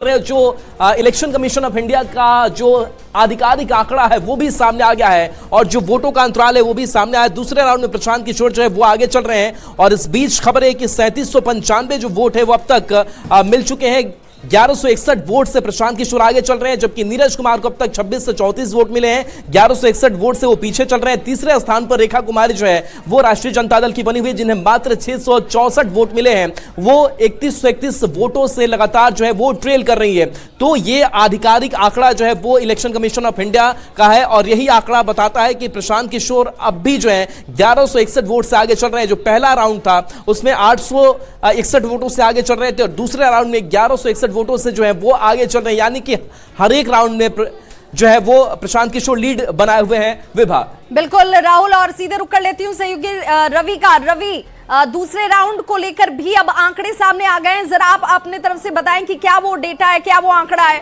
जो election commission of India का जो आधिकारिक आंकड़ा है वो भी सामने आ गया है और जो वोटों का अंतराल है वो भी सामने आया है। दूसरे राउंड में प्रशांत किशोर जो है वो आगे चल रहे हैं और इस बीच खबर है कि 3795 जो वोट है वो अब तक मिल चुके हैं। 1161 वोट से प्रशांत किशोर आगे चल रहे हैं, जबकि नीरज कुमार को अब तक 26 से 34 वोट मिले हैं। 1161 वोट से वो पीछे चल रहे हैं। तीसरे स्थान पर रेखा कुमारी जो है वो राष्ट्रीय जनता दल की बनी हुई, जिन्हें मात्र 664 वोट मिले हैं। वो 3131 वोटों से लगातार जो है वो ट्रेल कर रही है। तो ये आधिकारिक आंकड़ा जो है वो इलेक्शन कमीशन ऑफ इंडिया का है और यही आंकड़ा बताता है कि प्रशांत किशोर अब भी जो है 1161 वोट से आगे चल रहे हैं। जो पहला राउंड था उसमें 861 वोटों से आगे चल रहे थे और दूसरे राउंड में 1161 वोटों से जो है वो आगे चल रहे हैं। यानी कि हर एक राउंड में जो है वो प्रशांत किशोर लीड बनाए हुए हैं। विभा बिल्कुल राहुल, और सीधे रुक कर लेती हूं सहयोगी रवि का। रवि, दूसरे राउंड को लेकर भी अब आंकड़े सामने आ गए हैं, जरा आप अपने तरफ से बताएं कि क्या वो डेटा है, क्या वो आंकड़ा है।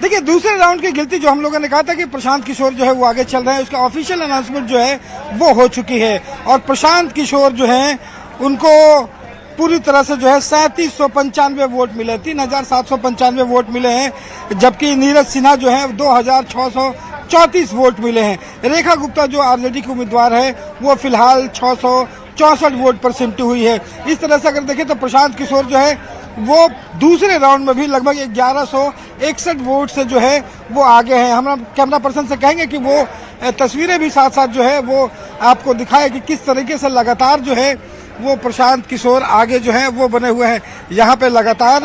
देखिए, दूसरे राउंड की गिनती जो हम लोगों ने कहा था कि प्रशांत किशोर जो है वो आगे चल रहे हैं, उसका ऑफिशियल अनाउंसमेंट जो है वो हो चुकी है और प्रशांत किशोर जो है उनको पूरी तरह से जो है 3795 वोट मिले, 3795 वोट मिले हैं, जबकि नीरज सिन्हा जो है 2634 वोट मिले हैं। रेखा गुप्ता जो आरजेडी की उम्मीदवार है वो फिलहाल 664 वोट पर सिमटी हुई है। इस तरह से अगर देखें तो प्रशांत किशोर जो है वो दूसरे राउंड में भी लगभग 1161 वोट से जो है वो आगे हैं। हम कैमरा पर्सन से कहेंगे कि वो तस्वीरें भी साथ साथ जो है वो आपको दिखाए कि किस तरीके से लगातार जो है वो प्रशांत किशोर आगे जो है वो बने हुए हैं। यहाँ पे लगातार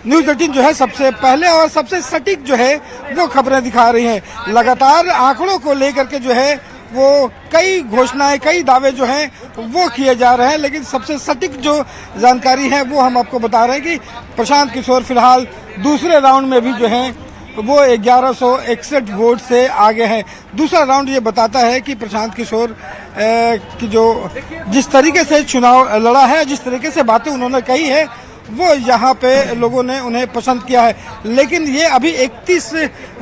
न्यूज़ 18 जो है सबसे पहले और सबसे सटीक जो है वो खबरें दिखा रही हैं। लगातार आंकड़ों को लेकर के जो है वो कई घोषणाएं, कई दावे जो हैं वो किए जा रहे हैं, लेकिन सबसे सटीक जो जानकारी है वो हम आपको बता रहे हैं कि प्रशांत किशोर फिलहाल दूसरे राउंड में भी जो है वो 1161 वोट से आगे हैं। दूसरा राउंड ये बताता है कि प्रशांत किशोर की जो जिस तरीके से चुनाव लड़ा है, जिस तरीके से बातें उन्होंने कही है, वो यहाँ पे लोगों ने उन्हें पसंद किया है। लेकिन ये अभी 31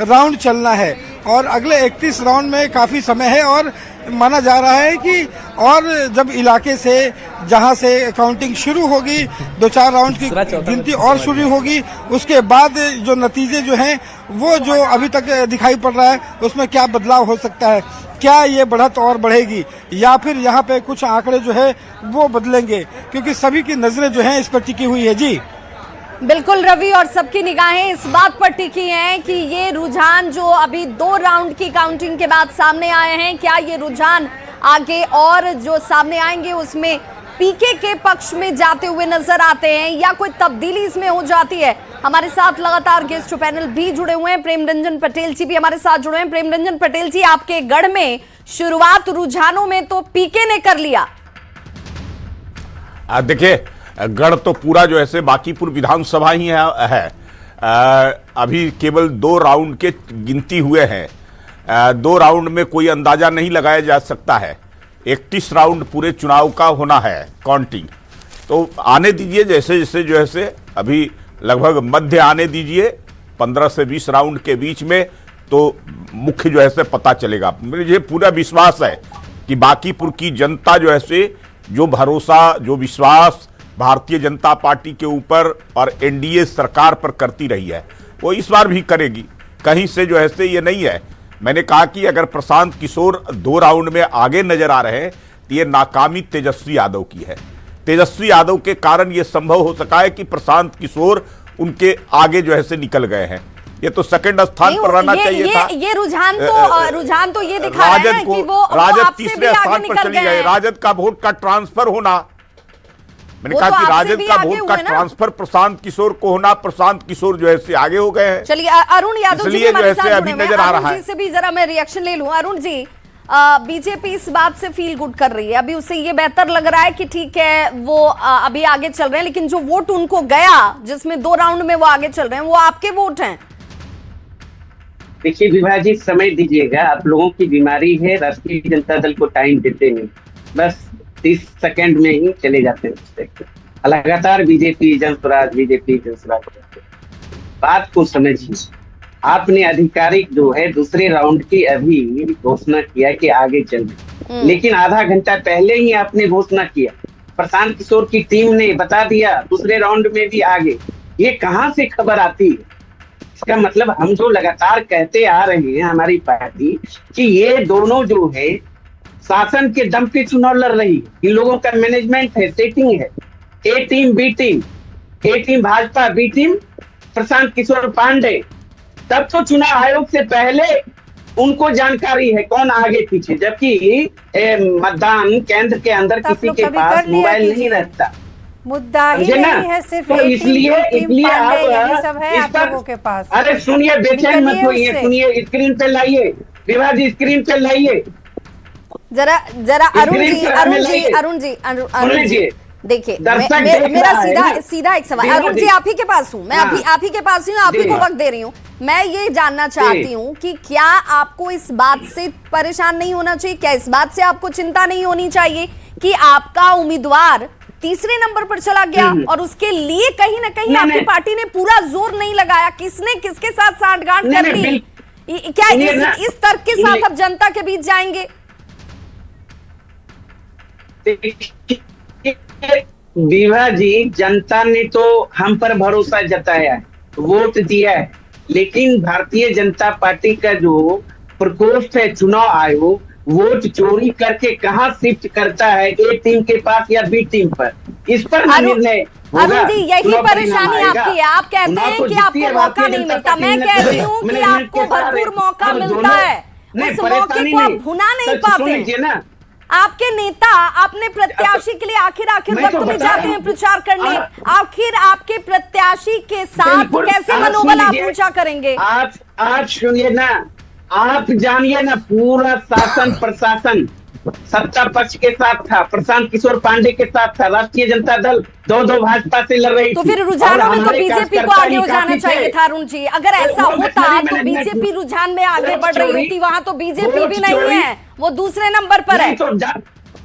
राउंड चलना है और अगले 31 राउंड में काफ़ी समय है और माना जा रहा है कि और जब इलाके से जहां से काउंटिंग शुरू होगी, 2-4 राउंड की गिनती और शुरू होगी, उसके बाद जो नतीजे जो हैं वो जो अभी तक दिखाई पड़ रहा है उसमें क्या बदलाव हो सकता है, क्या ये बढ़त और बढ़ेगी या फिर यहाँ पे कुछ आंकड़े जो है वो बदलेंगे, क्योंकि सभी की नजरें जो हैं इस पर टिकी हुई है। जी बिल्कुल रवि, और सबकी निगाहें इस बात पर टिकी हैं कि ये रुझान जो अभी 2 राउंड की काउंटिंग के बाद सामने आए हैं, क्या ये रुझान आगे और जो सामने आएंगे उसमें पीके के पक्ष में जाते हुए नजर आते हैं या कोई तब्दीली इसमें हो जाती है। हमारे साथ लगातार गेस्ट पैनल भी जुड़े हुए हैं, प्रेम रंजन पटेल जी भी हमारे साथ जुड़े हैं। प्रेम रंजन पटेल जी, आपके गढ़ में शुरुआत रुझानों में तो पीके ने कर लिया। देखिए, गढ़ तो पूरा जो है बांकीपुर विधानसभा ही है। अभी केवल 2 राउंड के गिनती हुए हैं। 2 राउंड में कोई अंदाजा नहीं लगाया जा सकता है। 31 राउंड पूरे चुनाव का होना है काउंटिंग, तो आने दीजिए जैसे जैसे जो है अभी लगभग मध्य आने दीजिए 15 से 20 राउंड के बीच में, तो मुख्य जो है पता चलेगा। मुझे पूरा विश्वास है कि बांकीपुर की जनता जो है जो भरोसा, जो विश्वास भारतीय जनता पार्टी के ऊपर और एनडीए सरकार पर करती रही है वो इस बार भी करेगी। कहीं से जो है ये नहीं है। मैंने कहा कि अगर प्रशांत किशोर 2 राउंड में आगे नजर आ रहे हैं तो ये नाकामी तेजस्वी यादव की है। तेजस्वी यादव के कारण ये संभव हो सका है कि प्रशांत किशोर उनके आगे जो है निकल गए हैं। ये तो सेकंड स्थान पर रहना चाहिए था। ये रुझान तो ये दिखा रहा है कि वो राजद तीसरे स्थान पर चली गई। राजद का वोट का ट्रांसफर होना, मैंने कहा कि राजद का वोट का ट्रांसफर प्रशांत किशोर को होना, प्रशांत किशोर जो है आगे हो गए हैं। चलिए अरुण यादव जी हमारे साथ अभी नजर आ रहा है। से भी जरा मैं रिएक्शन ले लूं। अरुण जी, बीजेपी इस बात से फील गुड कर रही है, अभी उससे ये बेहतर लग रहा है कि ठीक है वो अभी आगे चल रहे हैं, लेकिन जो वोट उनको गया जिसमें 2 राउंड में वो आगे चल रहे हैं वो आपके वोट हैं। देखिए विभाजित समय दीजिएगा, आप लोगों की बीमारी है, राष्ट्रीय जनता दल को टाइम देते नहीं, बस 30 सेकंड में ही चले जाते हैं। लगातार बीजेपी जन स्वराज, बीजेपी जन स्वराज। बात को समझिए, आपने आधिकारिक जो है दूसरे राउंड की अभी घोषणा किया कि आगे चल रहे, लेकिन आधा घंटा पहले ही आपने घोषणा किया प्रशांत किशोर की टीम ने बता दिया, दूसरे राउंड में भी आगे। ये कहां से खबर आती है? इसका मतलब हम जो लगातार कहते आ रहे हैं हमारी पार्टी कि ये दोनों जो है शासन के दम पे चुनाव लड़ रही है। इन लोगों का मैनेजमेंट है, सेटिंग है। ए टीम बी टीम, ए team Bhajpa, B team Prashant Kishor Pandey. तब तो चुनाव आयोग से पहले उनको जानकारी है कौन आगे पीछे, जबकि मतदान केंद्र के अंदर किसी के पास मोबाइल नहीं रहता। मुद्दा ही नहीं है सिर्फ तो इसलिए आप सब है आप लोगों के पास। अरे सुनिए, बेचैन मत होइए, सुनिए, स्क्रीन पे लाइए विवाह जी, स्क्रीन पे लाइए जरा अरुण जी देखिए, मेरा सीधा एक सवाल। अरुण जी, आप ही के पास हूँ मैं, आप ही के पास हूँ, आप ही को वक्त दे रही हूँ। मैं ये जानना चाहती हूँ कि क्या आपको इस बात से परेशान नहीं होना चाहिए, क्या इस बात से आपको चिंता नहीं होनी चाहिए कि आपका उम्मीदवार तीसरे नंबर पर चला गया और उसके लिए कहीं ना कहीं आपकी पार्टी ने पूरा जोर नहीं लगाया? किसने किसके साथ सांठगांठ कर ली? क्या इस तर्क के साथ अब जनता के बीच जाएंगे? विभा जी, जनता ने तो हम पर भरोसा जताया है, वोट दिया है, लेकिन भारतीय जनता पार्टी का जो प्रकोष्ठ है चुनाव आयोग, वोट चोरी करके कहां शिफ्ट करता है, ए टीम के पास या बी टीम पर, इस पर निर्णय होगा। अरुण जी, यही परेशानी आपकी है। आप कहते हैं कि आपको मौका नहीं मिलता, मैं कह रही हूँ कि आपको भरपूर मौका मिलता है, उस मौके को आप भुना नहीं पाते ना। आपके नेता अपने प्रत्याशी के लिए आखिर वक्त में जाते हैं प्रचार करने, आखिर आपके प्रत्याशी के साथ कैसे मनोबल आप ऊंचा करेंगे? आप सुनिए ना, आप जानिए ना, पूरा शासन प्रशासन सत्ता पक्ष के साथ था, प्रशांत किशोर पांडे के साथ था, राष्ट्रीय जनता दल दो भाजपा से लड़ रही थी। तो फिर रुझानों में तो बीजेपी को आगे हो जाना चाहिए था अरुण जी। अगर ऐसा होता तो बीजेपी रुझान में आगे बढ़ रही होती। वहां तो बीजेपी भी नहीं है, वो दूसरे नंबर पर है,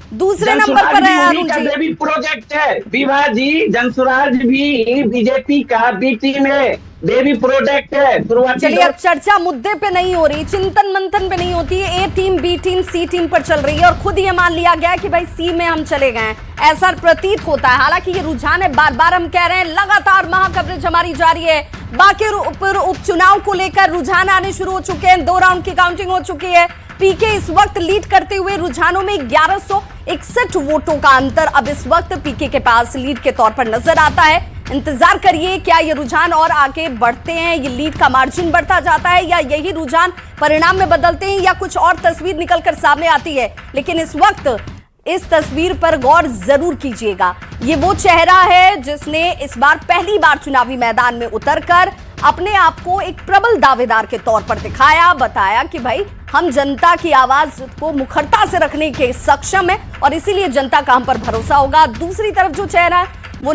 दूसरे नंबर पर है अरुण जी। बेबी प्रोजेक्ट है विभा जी, जनसुराज भी बीजेपी का बी टीम है, बेबी प्रोजेक्ट है। चलिए, अब चर्चा मुद्दे पे नहीं हो रही, चिंतन मंथन पे नहीं होती है, ए टीम बी टीम सी टीम पर चल रही है और खुद ये मान लिया गया कि भाई सी में हम चले गए, ऐसा प्रतीत होता है। हालांकि ये रुझान है, बार बार हम कह रहे हैं, लगातार महाकवरेज हमारी जारी है। बाकी उपचुनाव को लेकर रुझान आने शुरू हो चुके हैं, 2 राउंड की काउंटिंग हो चुकी है। पीके इस वक्त लीड करते हुए, रुझानों में 1161 वोटों का अंतर अब इस वक्त पीके के पास लीड के तौर पर नजर आता है। इंतजार करिए, क्या ये रुझान और आगे बढ़ते हैं, ये लीड का मार्जिन बढ़ता जाता है, या यही रुझान परिणाम में बदलते हैं, या कुछ और तस्वीर निकलकर सामने आती है। लेकिन इस वक्त इस तस्वीर पर गौर जरूर कीजिएगा। ये वो चेहरा है जिसने इस बार पहली बार चुनावी मैदान में उतरकर अपने आप को एक प्रबल दावेदार के तौर पर दिखाया, बताया कि भाई हम जनता की आवाज को मुखरता से रखने के सक्षम है और इसीलिए जनता का हम पर भरोसा होगा। दूसरी तरफ जो चेहरा है वो